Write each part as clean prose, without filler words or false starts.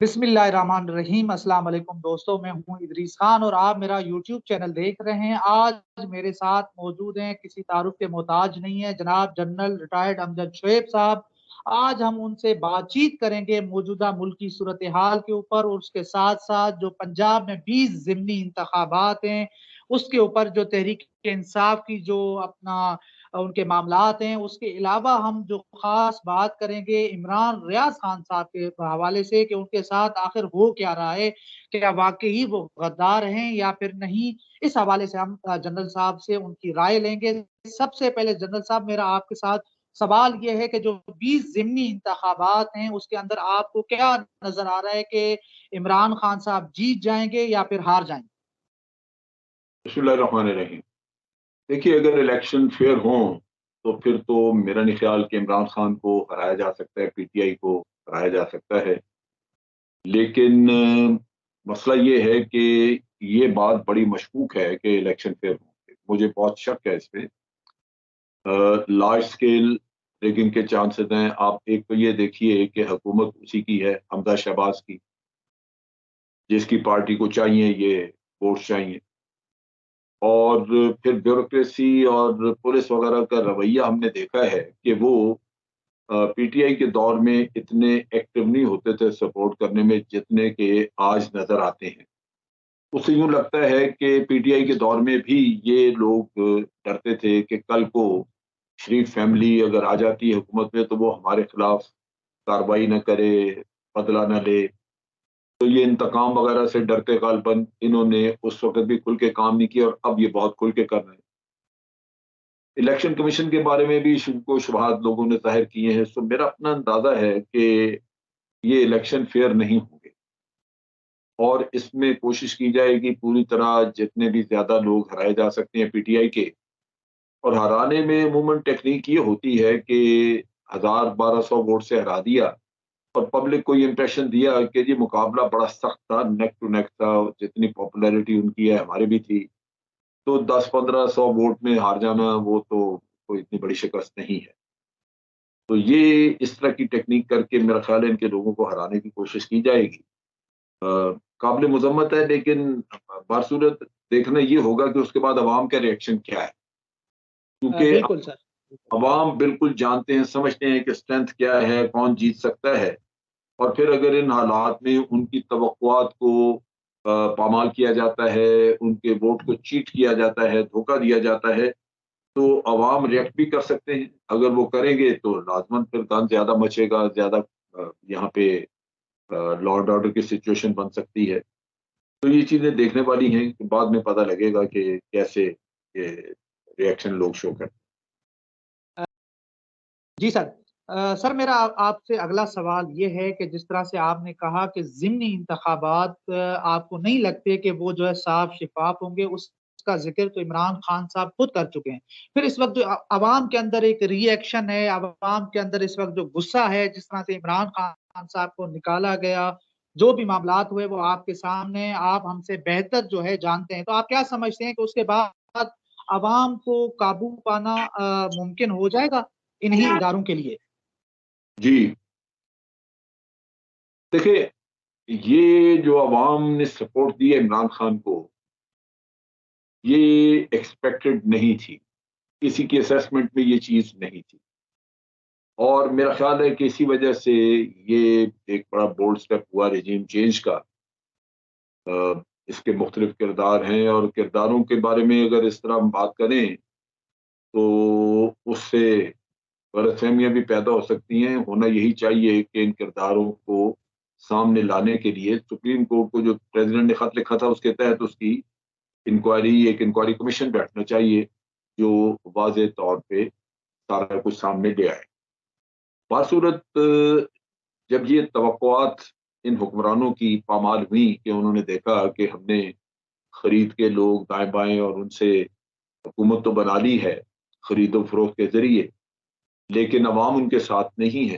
बिस्मिल्लाहिर्रहमानिर्रहीम। अस्सलाम वालेकुम दोस्तों, मैं हूं इदरीस खान और आप मेरा यूट्यूब चैनल देख रहे हैं। आज मेरे साथ मौजूद हैं, किसी तारुफ के मोहताज नहीं है, जनाब जनरल रिटायर्ड अमजद शोएब साहब। आज हम उनसे बातचीत करेंगे मौजूदा मुल्क की सूरत हाल के ऊपर और उसके साथ साथ जो पंजाब में 20 ज़िमनी इंतखाबात हैं उसके ऊपर, जो तहरीक इंसाफ की जो अपना उनके मामलात हैं, उसके अलावा हम जो खास बात करेंगे इमरान रियाज खान साहब के हवाले से कि उनके साथ आखिर हो क्या रहा है, क्या वाकई वो गद्दार हैं या फिर नहीं। इस हवाले से हम जनरल साहब से उनकी राय लेंगे। सबसे पहले जनरल साहब, मेरा आपके साथ सवाल ये है कि जो 20 ज़िमनी इंतखाबात हैं उसके अंदर आपको क्या नजर आ रहा है कि इमरान खान साहब जीत जाएंगे या फिर हार जाएंगे? बिस्मिल्लाहिर्रहमानिर्रहीम। देखिए, अगर इलेक्शन फेयर हों तो फिर तो मेरा नहीं ख्याल कि इमरान खान को हराया जा सकता है, पीटीआई को हराया जा सकता है। लेकिन मसला ये है कि ये बात बड़ी मशकूक है कि इलेक्शन फेयर होंगे। मुझे बहुत शक है इसमें। लार्ज स्केल रिगिंग के चांसेस हैं। आप एक तो ये देखिए कि हुकूमत उसी की है, हमजा शहबाज की, जिसकी पार्टी को चाहिए ये वोट चाहिए। और फिर ब्यूरोक्रेसी और पुलिस वगैरह का रवैया हमने देखा है कि वो पीटीआई के दौर में इतने एक्टिव नहीं होते थे सपोर्ट करने में जितने के आज नजर आते हैं। उससे यूं लगता है कि पीटीआई के दौर में भी ये लोग डरते थे कि कल को शरीफ फैमिली अगर आ जाती है हुकूमत में तो वो हमारे खिलाफ कार्रवाई न करे, बदला न ले। तो ये इंतकाम वगैरह से डरते गालबन इन्होंने उस वक्त भी खुल के काम नहीं किया और अब ये बहुत खुल के कर रहे हैं। इलेक्शन कमीशन के बारे में भी शुबहात लोगों ने जाहिर किए हैं। सो मेरा अपना अंदाजा है कि ये इलेक्शन फेयर नहीं होंगे और इसमें कोशिश की जाएगी पूरी तरह जितने भी ज्यादा लोग हराए जा सकते हैं पीटीआई के। और हराने में अमूमन टेक्निक ये होती है कि 1000-1200 वोट से हरा दिया और पब्लिक को ये इंप्रेशन दिया कि जी मुकाबला बड़ा सख्त था, नेक टू नेक था, जितनी पॉपुलैरिटी उनकी है हमारी भी थी। तो 10-1500 वोट में हार जाना वो तो कोई इतनी बड़ी शिकस्त नहीं है। तो ये इस तरह की टेक्निक करके मेरा ख्याल है इनके लोगों को हराने की कोशिश की जाएगी। काबिल मजम्मत है, लेकिन बासूरत देखना ये होगा कि उसके बाद अवाम का रिएक्शन क्या है। क्योंकि बिल्कुल सर। अवाम बिल्कुल जानते हैं, समझते हैं कि स्ट्रेंथ क्या है, कौन जीत सकता है। और फिर अगर इन हालात में उनकी तवक्कुआत को पामाल किया जाता है, उनके वोट को चीट किया जाता है, धोखा दिया जाता है, तो अवाम रिएक्ट भी कर सकते हैं। अगर वो करेंगे तो लाजमन फिर गन ज्यादा मचेगा, ज्यादा यहाँ पे लॉ एंड ऑर्डर की सिचुएशन बन सकती है। तो ये चीजें देखने वाली हैं कि बाद में पता लगेगा कि कैसे ये रिएक्शन लोग शो करते जी सर। सर, मेरा आपसे अगला सवाल ये है कि जिस तरह से आपने कहा कि ज़िमनी इंतखाबात आपको नहीं लगते कि वो जो है साफ शिफाफ होंगे, उसका जिक्र तो इमरान खान साहब खुद कर चुके हैं। फिर इस वक्त जो अवाम के अंदर एक रिएक्शन है, अवाम के अंदर इस वक्त जो गुस्सा है, जिस तरह से इमरान खान साहब को निकाला गया, जो भी मामलात हुए वो आपके सामने, आप हमसे बेहतर जो है जानते हैं। तो आप क्या समझते हैं कि उसके बाद अवाम को काबू पाना मुमकिन हो जाएगा इन्हीं हैं। इदारों के लिए? जी देखिए, ये जो अवाम ने सपोर्ट दिया इमरान खान को, ये एक्सपेक्टेड नहीं थी। किसी की असेसमेंट में ये चीज नहीं थी और मेरा ख्याल है कि इसी वजह से ये एक बड़ा बोल्ड स्टेप हुआ रेजिम चेंज का। इसके मुख्तलिफ किरदार हैं और किरदारों के बारे में अगर इस तरह हम बात करें तो उससे गलतफहमियां भी पैदा हो सकती हैं। होना यही चाहिए कि इन किरदारों को सामने लाने के लिए सुप्रीम कोर्ट को जो प्रेसिडेंट ने खत लिखा था उसके तहत उसकी एक इंक्वायरी कमीशन बैठना चाहिए जो वाज़ेह तौर पे सारा कुछ सामने ले आए। बासूरत जब ये तवक्कुआत इन हुक्मरानों की पामाल हुई कि उन्होंने देखा कि हमने खरीद के लोग दाएं बाएं और उनसे हुकूमत तो बना ली है खरीदो फरोख्त के जरिए, लेकिन अवाम उनके साथ नहीं है,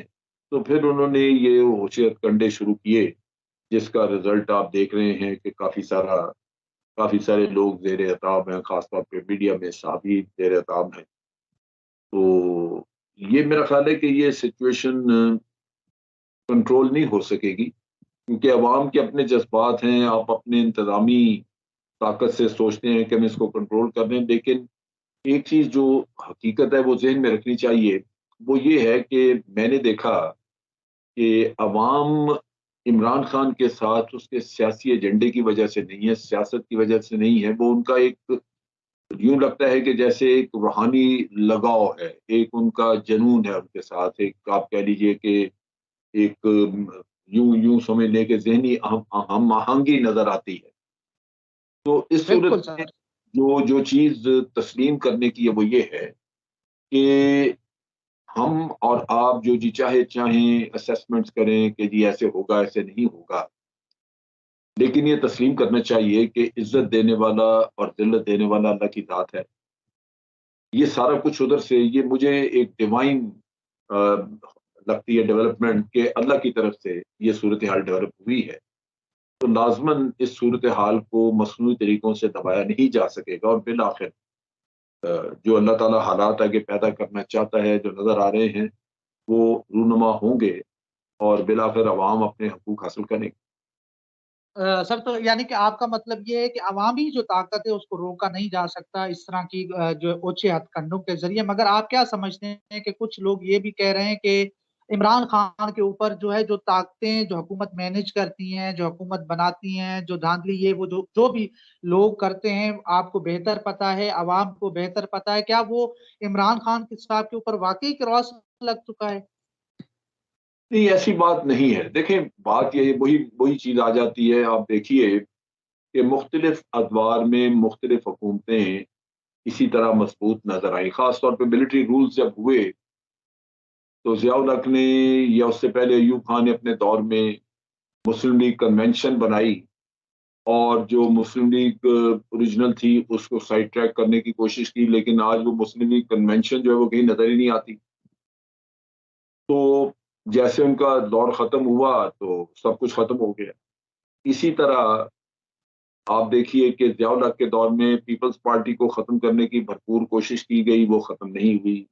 तो फिर उन्होंने ये होशियत कंडे शुरू किए जिसका रिजल्ट आप देख रहे हैं कि काफी सारे लोग जेर अताब हैं, खासतौर पे मीडिया में साभी जेर अताब हैं। तो ये मेरा ख्याल है कि ये सिचुएशन कंट्रोल नहीं हो सकेगी کیونکہ عوام کے اپنے جذبات ہیں، آپ اپنے انتظامی طاقت سے سوچتے ہیں کہ ہم اس کو کنٹرول کر لیں، لیکن ایک چیز جو حقیقت ہے وہ ذہن میں رکھنی چاہیے، وہ یہ ہے کہ میں نے دیکھا کہ عوام عمران خان کے ساتھ اس کے سیاسی ایجنڈے کی وجہ سے نہیں ہے، سیاست کی وجہ سے نہیں ہے، وہ ان کا ایک یوں لگتا ہے کہ جیسے ایک روحانی لگاؤ ہے، ایک ان کا جنون ہے ان کے ساتھ، ایک آپ کہہ لیجئے کہ ایک یوں یوں سمجھ لیں کہ ذہنی ہم آہنگی نظر آتی ہے۔ تو اس صورت بالکل میں سر. جو چیز تسلیم کرنے کی ہے وہ یہ ہے کہ ہم اور آپ جو جی چاہیں اسیسمنٹس کریں کہ جی ایسے ہوگا ایسے نہیں ہوگا، لیکن یہ تسلیم کرنا چاہیے کہ عزت دینے والا اور ذلت دینے والا اللہ کی ذات ہے۔ یہ سارا کچھ ادھر سے، یہ مجھے ایک ڈیوائن لگتی ہے ڈیولپمنٹ کہ اللہ کی طرف سے یہ صورتحال ڈیولپ ہوئی ہے، تو لازماً اس صورتحال کو مصنوعی طریقوں سے دبایا نہیں جا سکے گا، اور بالآخر جو اللہ تعالیٰ حالات آگے پیدا کرنا چاہتا ہے جو نظر آ رہے ہیں وہ رونما ہوں گے، اور بالآخر عوام اپنے حقوق حاصل کریں گے۔ سر تو یعنی کہ آپ کا مطلب یہ ہے کہ عوامی جو طاقت ہے اس کو روکا نہیں جا سکتا اس طرح کی جو اوچھے ہتھ کنڈوں کے ذریعے، مگر آپ کیا سمجھتے ہیں کہ کچھ لوگ یہ بھی کہہ رہے ہیں کہ عمران خان کے اوپر جو ہے جو طاقتیں جو حکومت مینج کرتی ہیں، جو حکومت بناتی ہیں، جو دھاندلی یہ وہ جو بھی لوگ کرتے ہیں، آپ کو بہتر پتا ہے، عوام کو بہتر پتا ہے، کیا وہ عمران خان کے صاحب کے اوپر واقعی کراس لگ چکا ہے؟ نہیں، ایسی بات نہیں ہے۔ دیکھیں، بات یہ وہی چیز آ جاتی ہے، آپ دیکھیے کہ مختلف ادوار میں مختلف حکومتیں اسی طرح مضبوط نظر آئیں، خاص طور پہ ملٹری رولز جب ہوئے تو ضیاء الحق نے یا اس سے پہلے ایوب خان نے اپنے دور میں مسلم لیگ کنونشن بنائی، اور جو مسلم لیگ اوریجنل تھی اس کو سائڈ ٹریک کرنے کی کوشش کی، لیکن آج وہ مسلم لیگ کنونشن جو ہے وہ کہیں نظر ہی نہیں آتی۔ تو جیسے ان کا دور ختم ہوا تو سب کچھ ختم ہو گیا۔ اسی طرح آپ دیکھیے کہ ضیاء الحق کے دور میں پیپلز پارٹی کو ختم کرنے کی بھرپور کوشش کی گئی، وہ ختم نہیں ہوئی۔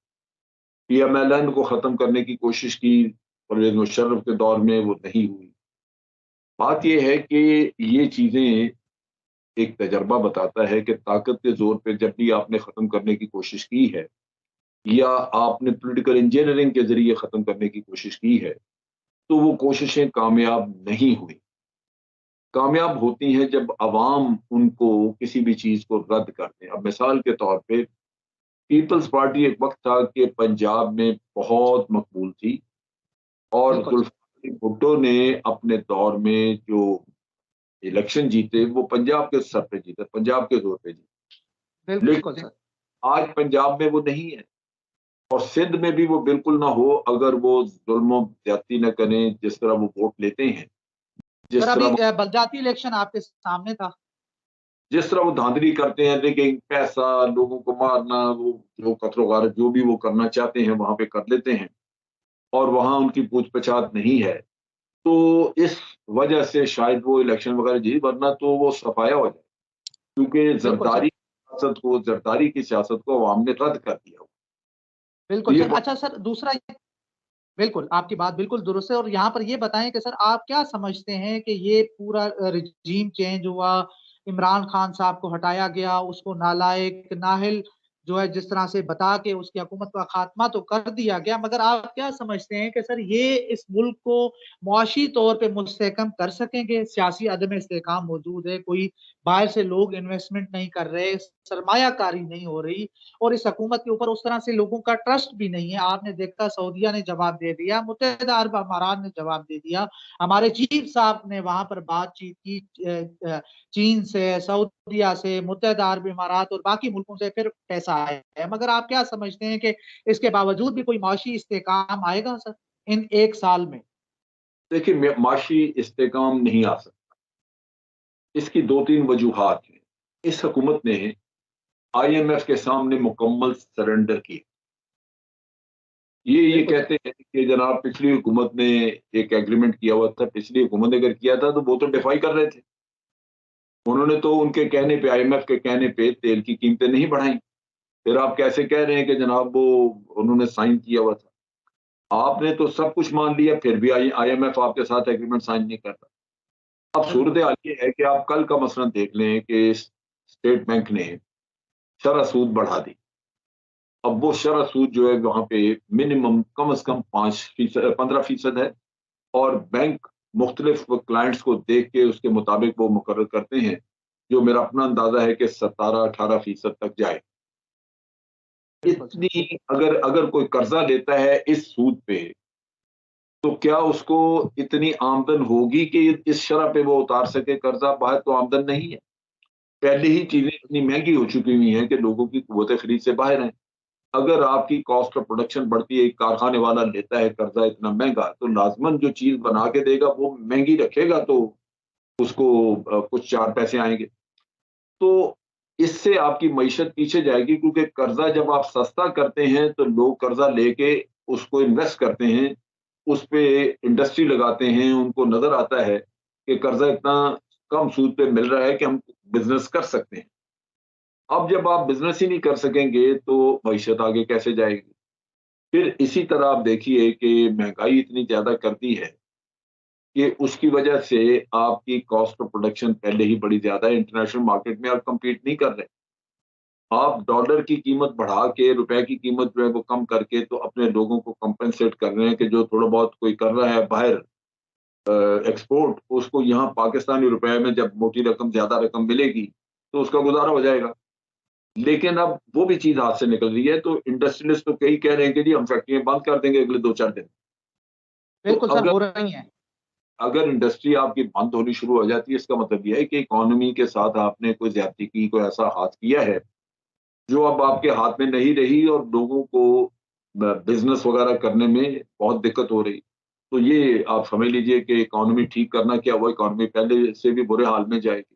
پی ایم ایل این کو ختم کرنے کی کوشش کی پرویز مشرف کے دور میں، وہ نہیں ہوئی۔ بات یہ ہے کہ یہ چیزیں ایک تجربہ بتاتا ہے کہ طاقت کے زور پہ جب بھی آپ نے ختم کرنے کی کوشش کی ہے، یا آپ نے پولیٹیکل انجینئرنگ کے ذریعے ختم کرنے کی کوشش کی ہے، تو وہ کوششیں کامیاب نہیں ہوئی۔ کامیاب ہوتی ہیں جب عوام ان کو کسی بھی چیز کو رد کرتے ہیں۔ اب مثال کے طور پہ پیپلز پارٹی ایک وقت تھا کہ پنجاب میں بہت مقبول تھی، اور بالکل سر. ذوالفقار علی بھٹو نے اپنے دور میں جو الیکشن جیتے وہ پنجاب کے سر پہ جیتے، پنجاب کے زور پہ جیتے، بالکل لیکن سر. آج پنجاب میں وہ نہیں ہے، اور سندھ میں بھی وہ بالکل نہ ہو اگر وہ ظلم و زیادتی نہ کریں، جس طرح وہ ووٹ لیتے ہیں، سر جس ابھی طرح بلجاتی الیکشن آپ کے سامنے تھا. وہ دھاندلی کرتے ہیں، لیکن پیسہ، لوگوں کو مارنا، وہ جو قتل و غارت جو بھی وہ کرنا چاہتے ہیں وہاں پہ کر لیتے ہیں، اور وہاں ان کی پوچھ پچھاڑ نہیں ہے۔ تو اس وجہ سے شاید وہ الیکشن وغیرہ جی، ورنہ تو وہ صفایا ہو جائے، کیونکہ بالکل سر. زرداری کی سیاست کو عوام نے رد کر دیا۔ تو بالکل یہ سر. اچھا سر، دوسرا بالکل آپ کی بات بالکل درست ہے، اور یہاں پر یہ بتائیں کہ سر آپ کیا سمجھتے ہیں کہ یہ پورا رجیم چینج ہوا، عمران خان صاحب کو ہٹایا گیا، اس کو نالائق نااہل جو ہے جس طرح سے بتا کے اس کی حکومت کا خاتمہ تو کر دیا گیا، مگر آپ کیا سمجھتے ہیں کہ سر یہ اس ملک کو معاشی طور پہ مستحکم کر سکیں گے؟ سیاسی عدم استحکام موجود ہے، کوئی باہر سے لوگ انویسٹمنٹ نہیں کر رہے، سرمایہ کاری نہیں ہو رہی، اور اس حکومت کے اوپر اس طرح سے لوگوں کا ٹرسٹ بھی نہیں ہے۔ آپ نے دیکھا سعودیہ نے جواب دے دیا، متحدہ عرب امارات نے جواب دے دیا، ہمارے چیف صاحب نے وہاں پر بات چیت کی چین سے، سعودیہ سے، متحدہ عرب امارات اور باقی ملکوں سے، پھر پیسہ آیا ہے، مگر آپ کیا سمجھتے ہیں کہ اس کے باوجود بھی کوئی معاشی استحکام آئے گا سر ان ایک سال میں؟ دیکھیے، معاشی استحکام نہیں آ سکتا، اس کی دو تین وجوہات ہیں۔ اس حکومت نے آئی ایم ایف کے سامنے مکمل سرنڈر کی۔ یہ بالکل سر. کہتے ہیں کہ جناب پچھلی حکومت نے ایک ایگریمنٹ کیا ہوا تھا، پچھلی حکومت نے اگر کیا تھا تو وہ تو ڈیفائی کر رہے تھے، انہوں نے تو ان کے کہنے پہ، آئی ایم ایف کے کہنے پہ تیل کی قیمتیں نہیں بڑھائیں، پھر آپ کیسے کہہ رہے ہیں کہ جناب وہ انہوں نے سائن کیا ہوا تھا؟ آپ نے تو سب کچھ مان لیا، پھر بھی آئی ایم ایف آپ کے ساتھ ایگریمنٹ سائن نہیں کرتا۔ اب बिल्कुल सूरत हाल ये है कि आप कल का मसलन देख लें कि स्टेट बैंक ने शरह सूद बढ़ा दी। अब वो शरह सूद जो है वहां पे मिनिमम कम से कम 5%, 15% है, और बैंक मुख्तलिफ क्लाइंट्स को देख के उसके मुताबिक वो मुकर्रर करते हैं, जो मेरा अपना अंदाजा है कि 17-18% तक जाए। बिल्कुल सर। इतनी अगर अगर कोई कर्जा लेता है इस सूद पे, तो क्या उसको इतनी आमदन होगी कि इस शरह पे वो उतार सके कर्जा? बाहर तो आमदन नहीं है। पहले ही चीजें इतनी महंगी हो चुकी हुई हैं कि लोगों की कुव्वत खरीद से बाहर हैं। अगर आपकी कॉस्ट ऑफ प्रोडक्शन बढ़ती है, एक कारखाने वाला लेता है कर्जा इतना महंगा, तो लाजमन जो चीज बना के देगा वो महंगी रखेगा, तो उसको कुछ 4 पैसे आएंगे। तो इससे आपकी मईशत पीछे जाएगी, क्योंकि कर्जा जब आप सस्ता करते हैं तो लोग कर्जा लेके उसको इन्वेस्ट करते हैं, उस पे इंडस्ट्री लगाते हैं, उनको नजर आता है कि कर्जा इतना कम सूद पे मिल रहा है कि हम बिजनेस कर सकते हैं। अब जब आप बिजनेस ही नहीं कर सकेंगे तो मईशत आगे कैसे जाएगी? फिर इसी तरह आप देखिए कि महंगाई इतनी ज्यादा कर दी है कि उसकी वजह से आपकी कॉस्ट ऑफ प्रोडक्शन पहले ही बड़ी ज्यादा है। इंटरनेशनल मार्केट में आप compete नहीं कर रहे। आप डॉलर की कीमत बढ़ा के रुपए की कीमत जो है वो कम करके तो अपने लोगों को कंपनसेट कर रहे हैं कि जो थोड़ा बहुत कोई कर रहा है बाहर एक्सपोर्ट, उसको यहाँ पाकिस्तानी रुपए में जब मोटी रकम ज्यादा रकम मिलेगी तो उसका गुजारा हो जाएगा। लेकिन अब वो भी चीज हाथ से निकल रही है, तो इंडस्ट्रियलिस्ट तो कई कह रहे हैं कि जी हम फैक्ट्रियां बंद कर देंगे अगले 2-4 दिन। तो बिल्कुल सर, अगर हो रही हैं। अगर इंडस्ट्री आपकी बंद होनी शुरू हो जाती है, इसका मतलब यह है कि इकोनॉमी के साथ आपने कोई ज्यादती की, कोई ऐसा हाथ किया है जो अब आपके हाथ में नहीं रही, और लोगों को बिजनेस वगैरह करने में बहुत दिक्कत हो रही। तो ये आप समझ लीजिए कि इकोनॉमी ठीक करना क्या, वो इकोनॉमी पहले से भी बुरे हाल में जाएगी।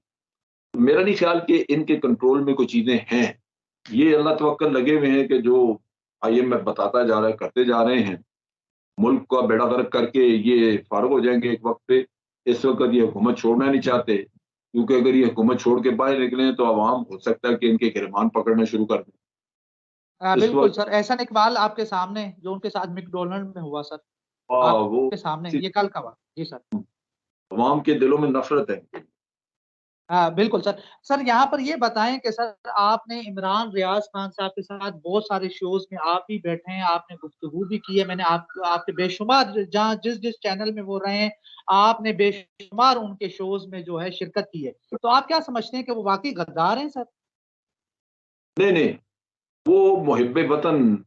मेरा नहीं ख्याल कि इनके कंट्रोल में कुछ चीजें हैं। ये अल्लाह तवक्कल लगे हुए हैं कि जो IMF बताता जा रहा है, करते जा रहे हैं, मुल्क का बेड़ा गर्क करके ये फारूक हो जाएंगे एक वक्त पे। इस वक्त ये हुकूमत छोड़ना नहीं चाहते, क्योंकि अगर ये हुकूमत छोड़ के बाहर निकले तो आवाम हो सकता है कि इनके गिरबान पकड़ना शुरू कर दें। इस बिल्कुल वक्त सर, एहसन इकबाल आपके सामने जो उनके साथ मैकडोनल्ड में हुआ सर, वो आपके सामने ये कल का हुआ। जी सर। अवाम के दिलों में नफरत है। बिल्कुल सर। सर यहाँ पर ये बताएं कि सर आपने इमरान रियाज खान साहब के साथ बहुत सारे शोज में आप भी बैठे हैं, आपने गुफ्तगू भी की है, मैंने आपके बेशुमार जहाँ जिस जिस चैनल में वो रहे हैं, आपने बेशुमार उनके शोज में जो है शिरकत की है। तो आप क्या समझते हैं कि वो वाकई गद्दार हैं सर? नहीं नहीं, वो मुहिब्बे वतन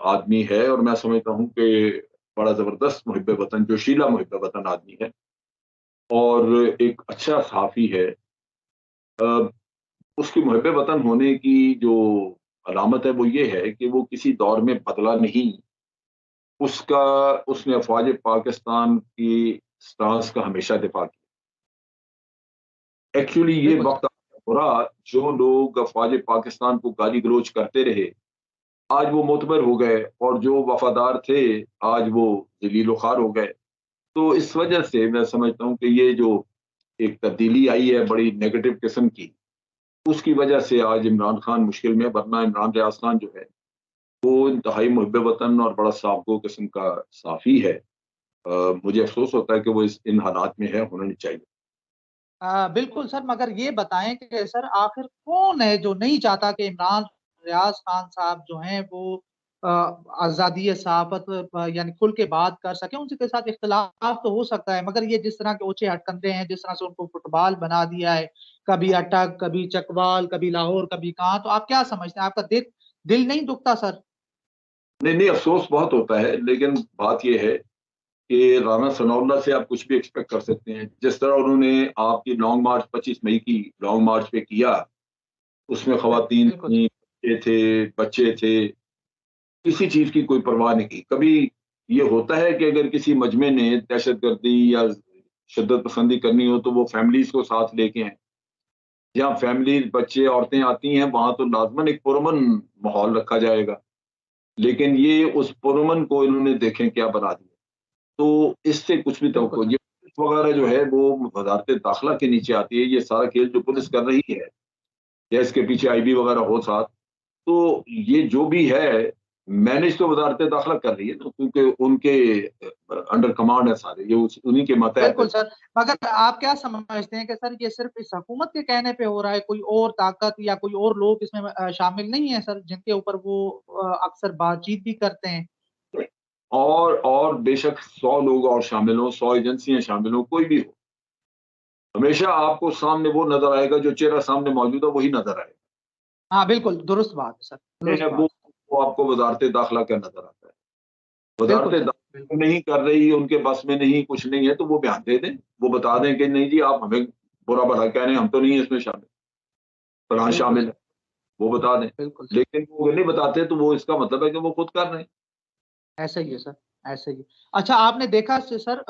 आदमी है, और मैं समझता हूँ कि बड़ा जबरदस्त मुहिब्बे वतन, जोशीला मुहिब्बे वतन आदमी है, और एक अच्छा सहाफी है। अ, उसकी मुहिब्बे वतन होने की जो अलामत है वो ये है कि वो किसी दौर में बदला नहीं। उसका उसने अफवाज पाकिस्तान की स्टांस का हमेशा दिफा किया। एक्चुअली ये बिल्कुल वक्त बुरा, जो लोग अफवाज पाकिस्तान को गाली गलोच करते रहे आज वो मोतबर हो गए, और जो वफादार थे आज वो जलील ख्वार हो गए। तो इस वजह से मैं समझता हूँ कि ये जो एक तब्दीली आई है बड़ी नेगेटिव किस्म की, उसकी वजह से आज इमरान खान मुश्किल में। वरना इमरान रियाज खान जो है वो इंतहाई मुहब्बे वतन और बड़ा साफगो किस्म का साफी है। मुझे अफसोस होता है कि वो इन हालात में है, होना नहीं चाहिए। बिल्कुल सर, मगर ये बताएं कि सर आखिर कौन है जो नहीं चाहता कि इमरान रियाज खान साहब जो हैं वो आज़ादी सहाफत यानी खुल के बात कर सकें। उनके साथ इख्तिलाफ तो हो सकता है, मगर ये जिस तरह के ओछे हटकंडे हैं, जिस तरह से उनको फुटबॉल बना दिया है, कभी अटक, कभी चकवाल, कभी लाहौर, कभी कहाँ, तो आप क्या समझते हैं? आपका दिल दिल नहीं दुखता सर? नहीं नहीं, अफसोस बहुत होता है, लेकिन बात यह है कि राना सनाउल्लाह से आप कुछ भी एक्सपेक्ट कर सकते हैं। जिस तरह उन्होंने आपकी लॉन्ग मार्च 25 मई की लॉन्ग मार्च पे किया, उसमें खवातीन बिल्कुल थी, बच्चे थे, किसी चीज की कोई परवाह नहीं की कभी। ये होता है कि अगर किसी मजमे ने दहशतगर्दी या शिद्दत पसंदी करनी हो तो वो फैमिलीज को साथ लेके आए। जहाँ फैमिली, बच्चे, औरतें आती हैं वहां तो लाजमन एक पुरअमन माहौल रखा जाएगा। लेकिन ये उस पुरअमन को इन्होंने देखें क्या बना दिया। तो इससे कुछ भी बिल्कुल तो सर। ये पुलिस वगैरह जो है वो वजारत दाखिला के नीचे आती है। ये सारा खेल जो पुलिस कर रही है या इसके पीछे IB वगैरह हो साथ, तो ये जो भी है मैनेज तो वजारत दाखिला कर रही है ना, क्योंकि उनके अंडर कमांड है सारे, ये उन्हीं के मातहत बिल्कुल है। सर, मगर आप क्या समझते हैं कि सर ये सिर्फ इस हुकूमत के कहने पे हो रहा है, कोई और ताकत या कोई और लोग इसमें शामिल नहीं है सर, जिनके ऊपर वो अक्सर बातचीत भी करते हैं? और बेशक 100 लोग और शामिल हो, 100 एजेंसियां शामिल हो, कोई भी हो, हमेशा आपको सामने वो नजर आएगा जो चेहरा सामने मौजूद है, वही नजर आएगा। हाँ बिल्कुल, दुरुस्त बात है सर, दुरुस्त बात। वो आपको वजारत दाखिला का नजर आता है। वजारत बिल्कुल सर, दाखिला बिल्कुल नहीं कर रही, उनके बस में नहीं, कुछ नहीं है, तो वो बयान दे दें, वो बता दें कि नहीं जी आप हमें बुरा भला कह रहे हैं, हम तो नहीं है इसमें शामिल, फलां बिल्कुल शामिल सर, है, वो बता दें। बिल्कुल सर, लेकिन वो अगर नहीं बताते तो वो इसका मतलब है कि वो खुद कर रहे हैं। ऐसा ही है सर, ऐसा ही है। अच्छा, आपने देखा सर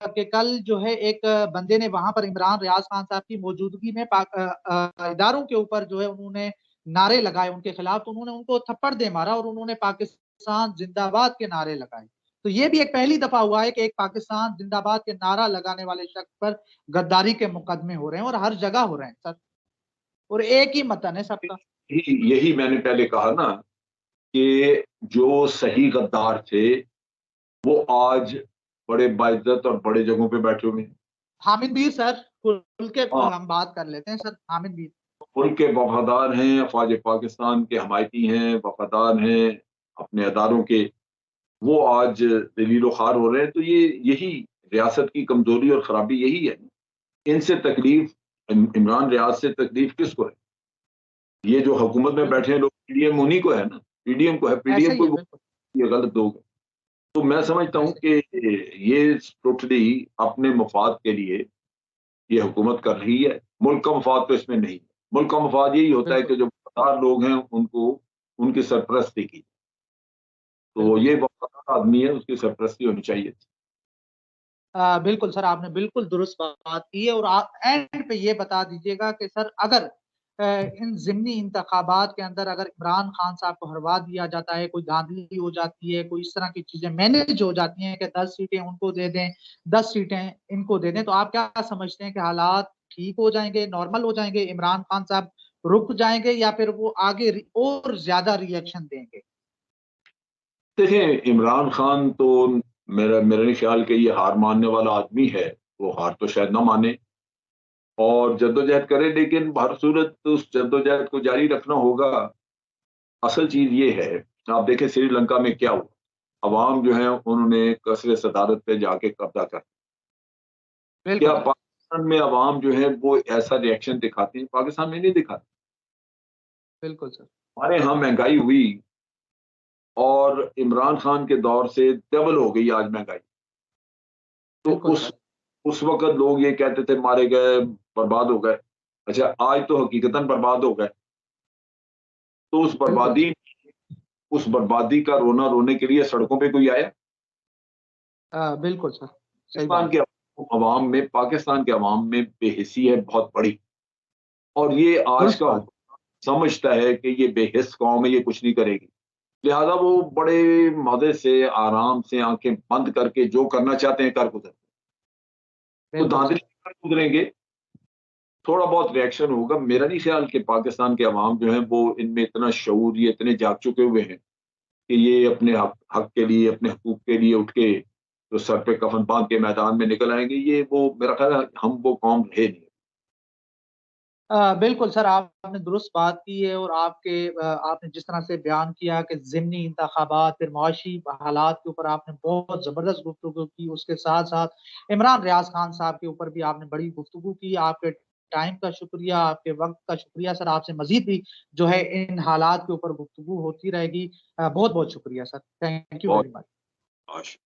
कि कल जो है एक बंदे ने वहां पर इमरान रियाज खान साहब की मौजूदगी में इदारों के ऊपर जो है उन्होंने नारे लगाए उनके खिलाफ, तो उन्होंने उनको थप्पड़ दे मारा और उन्होंने पाकिस्तान जिंदाबाद के नारे लगाए। तो ये भी एक पहली दफा हुआ है कि एक पाकिस्तान जिंदाबाद के नारा लगाने वाले शख्स पर गद्दारी के मुकदमे हो रहे हैं, और हर जगह हो रहे हैं सर, और एक ही मतन है सबका। यही मैंने पहले कहा ना कि जो सही गद्दार थे वो आज बड़े बाइज्जत और बड़े जगहों पे बैठे हुए हैं। हामिद मीर सर, खुल के हाँ, हम बात कर लेते हैं सर, हामिद मीर। मुल्क के वफादार हैं, अफवाज पाकिस्तान के हमायती हैं, वफादार हैं अपने अदारों के, वो आज दलील ख्वार हो रहे हैं। तो ये यही रियासत की कमजोरी और खराबी यही है। इनसे तकलीफ, इमरान रियाज से तकलीफ किसको है? ये जो हुकूमत में बिल्कुल बैठे हैं लोग, पीडीएम उन्हीं को है ना, पीडीएम को है, ऐसा पीडीएम ही को है, बिल्कुल ये गलत लोग हैं। तो मैं समझता हूँ ऐसा ही। कि ये टोटली अपने मफाद के लिए ये हुकूमत कर रही है, मुल्क का मफाद तो इसमें नहीं है। मुल्क का मफाद यही होता है कि बिल्कुल जो वफादार लोग हैं उनको उनकी सरपरस्ती की, तो बिल्कुल ये सर, वफादार आदमी है, उसकी सरपरस्ती होनी चाहिए। बिल्कुल सर, आपने बिल्कुल दुरुस्त बात की है, और आप एंड पे ये बता दीजिएगा कि सर अगर इन ज़िमनी इंतखाबात के अंदर अगर इमरान खान साहब को हरवा दिया जाता है, कोई धांधली हो जाती है, कोई इस तरह की चीजें मैनेज हो जाती हैं कि 10 सीटें उनको दे दें, 10 सीटें इनको दे दें, तो आप क्या समझते हैं कि हालात ठीक हो जाएंगे, नॉर्मल हो जाएंगे, इमरान खान साहब रुक जाएंगे, या फिर वो आगे और ज्यादा रिएक्शन देंगे? देखें, इमरान खान तो मेरा नहीं ख्याल कि ये हार मानने वाला आदमी है, वो हार तो शायद ना माने और जद्दोजहद करे, लेकिन हर सूरत उस जद्दोजहद को जारी रखना होगा। असल चीज ये है, आप देखें श्रीलंका में क्या हुआ, अवाम जो है उन्होंने कसर सदारत पे जाके कब्जा कर, क्या बिल्कुल सर, पाकिस्तान में अवाम जो है वो ऐसा रिएक्शन दिखाते हैं? पाकिस्तान में नहीं दिखाते। बिल्कुल सर, हमारे यहाँ महंगाई हुई और इमरान खान के दौर से डबल हो गई आज महंगाई। तो बिल्कुल उस सर, उस वक्त लोग ये कहते थे मारे गए, बर्बाद हो गए। अच्छा, आज तो हकीकतन बर्बाद हो गए। तो बिल्कुल सर, उस बर्बादी का रोना रोने के लिए सड़कों पे कोई आया? बिल्कुल सर, सही पाकिस्तान बात के है। अवाम में, पाकिस्तान के अवाम में बेहिसी है बहुत बड़ी, और ये आज दुरुस्त का बात। समझता है कि ये बेहिस कौम है, ये कुछ नहीं करेगी, लिहाजा वो बड़े मजे से आराम से आंखें बंद करके जो करना चाहते हैं कर गुजरते हैं। तो बिल्कुल धांधली सर, कर गुजरेंगे, थोड़ा बहुत रिएक्शन होगा। मेरा नहीं ख्याल कि पाकिस्तान के अवाम जो है वो इनमें इतना शऊर, ये इतने जाग चुके हुए हैं कि ये अपने हक हक के लिए, अपने हकूक के लिए उठ के तो सर पे कफन बांध के मैदान में निकल आएंगे। ये वो मेरा ख्याल है हम वो कौम रहे नहीं। बिल्कुल सर, आपने दुरुस्त बात की है, और आपने जिस तरह से बयान किया कि ज़िमनी इंतखाबात, फिर मुआशी हालात के ऊपर आपने बहुत ज़बरदस्त गुफ्तगू की, उसके साथ साथ इमरान रियाज खान साहब के ऊपर भी आपने बड़ी गुफ्तगू की। आपके टाइम का शुक्रिया, आपके वक्त का शुक्रिया सर, आपसे मजीद भी जो है इन हालात के ऊपर गुफ्तगू होती रहेगी। बहुत बहुत शुक्रिया सर, थैंक यू बहुत वेरी मच। आश